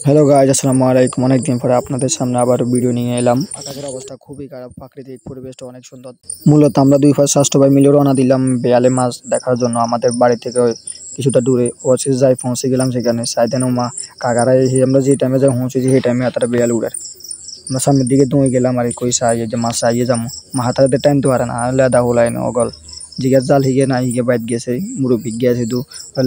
Hello guys, আসসালামু আলাইকুম। অনেকদিন পরে আপনাদের সামনে আবার ভিডিও নিয়ে এলাম। আকাশের অবস্থা খুবই খারাপ, প্রাকৃতিক পরিবেশটা অনেক সুন্দর। মূলত আমরা দুই ফার্স্ট স্বাস্থ্য ভাই মিলে রওনা দিলাম বেয়ালে মাছ দেখার জন্য। আমাদের বাড়ি থেকে কিছুটা দূরে অবশেষে যাই পৌঁছে গেলাম সেখানে। সাইদেন মা কাকারা এসে আমরা যে টাইমে যাই পৌঁছেছি সেই টাইমে তারা বেয়াল উড়ার। আমরা সামনের দিকে দৌড়ে গেলাম আর কই সাইয়ে যে মাছ সাইয়ে যাবো মা হাতাতে টাইম তো হারে না লেদা হোলাই না অগল জিজ্ঞাস জাল হিগে না হিগে বাইট গেছে মুরব্বী গিয়েছে দু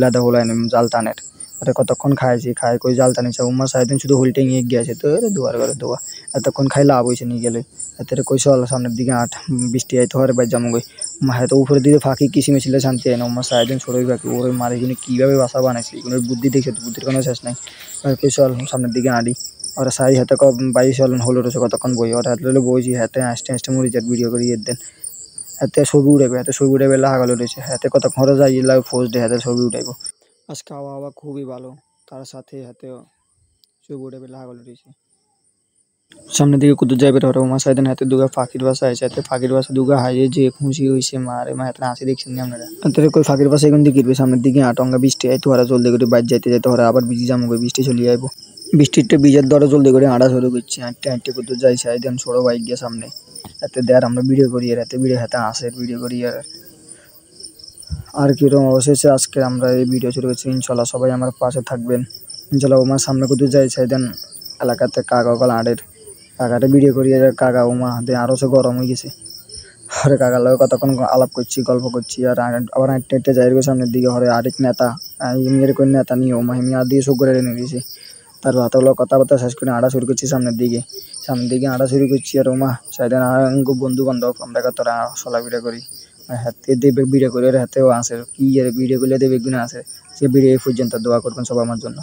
লেদা হোলাই না জাল টানের। আরে কতক্ষণ খাইছি খাই কই জাল টানিছে উমা সাইদিন শুধু হোল্টে নিয়ে গিয়েছে তো দুয়ার ঘরে দোয়া এতক্ষণ খাই লাভ হয়েছে নিয়ে গেলে এতে কই চল সামনের দিকে আট বৃষ্টি আইতে হরে বাইর যাবো গই মা হয়তো উপরের দিকে ফাঁকি কিসি মিছিলে শান্তি হয় না উমা সাইদিন ছোড়ই বাকি ওরে মারে কিনে কীভাবে বাসা বানাইছে এগুলোর বুদ্ধি দেখে তো বুদ্ধির কোনো শেষ নাই। কই চল সামনের দিকে আঁটি ওরা সাই হাতে বাইশ চলেন হলো রয়েছে কতক্ষণ বই ওরা হাতে বইছি হাতে আসতে আসতে মরি যার ভিডিও করি দেন হাতে ছবি উঠাইবে হাতে ছবি উঠাইবে লাগালো রয়েছে হাতে কতক্ষণ যাই ফোজ দিয়ে হাতে ছবি উঠাইবো। আজকে আবহাওয়া খুবই ভালো, তার সাথে হাতেও ছবি উঠাইবে লাগালো রয়েছে। সামনের দিকে কুদুর যাইবে ওরা উমা সাইদেন হাতে দুগা ফাঁকির বাসা আছে হাতে ফাঁকির বাসা দুগা হাইয়ে যে খুশি হয়েছে মারে মা হাতে আসি দেখছেন নি আপনারা হাতে কই ফাঁকির বাসা এখন দিকে সামনের দিকে আটঙ্গা বৃষ্টি আইতো ওরা জলদি করে বাইর যাইতে যাইতে ওরা আবার বিজি যাবো বৃষ্টি চলে আইবো। বৃষ্টিতে বিজার দরে জলদি করে আড়া শুরু করছি হাঁটতে হাঁটতে কুদুর যাই সাইদেন ছোড়ো বাইক গিয়ে সামনে হাতে দেয়ার আমরা ভিডিও করি আর হাতে ভিডিও হাতে আসে ভিডিও করি আর কিরকম অবশেষে আজকে আমরা এই ভিডিও শুরু করছি। ইনশাল্লাহ সবাই আমার পাশে থাকবেন ইনশাল্লাহ। আমার সামনে কুদুর যাই সাইদেন এলাকাতে কাকা কল আড়ের কাকাটা ভিডিও করি কাকা উমা হাতে আরও সে গরম হয়ে গেছে আরে কাকার লগে কতক্ষণ আলাপ করছি গল্প করছি আর আবার হাঁটতে হাঁটতে যাই সামনের দিকে হরে আরেক নেতা এমনি কোন নেতা নিয়ে ওমা এমনি আর দিয়ে শোক করে এনে দিয়েছি তার হাতগুলো কথাবার্তা শেষ করে আড়া শুরু করছি সামনের দিকে আড়া শুরু করছি আর ওমা সাইডেন বন্ধু বান্ধব আমরা তোরা চলা ভিডিও করি হাতে দেবে ভিডিও করে হাতেও আসে কি ভিডিও করলে দেবে গুণে আসে সে ভিডিও এই পর্যন্ত দোয়া করবেন সব আমার জন্য।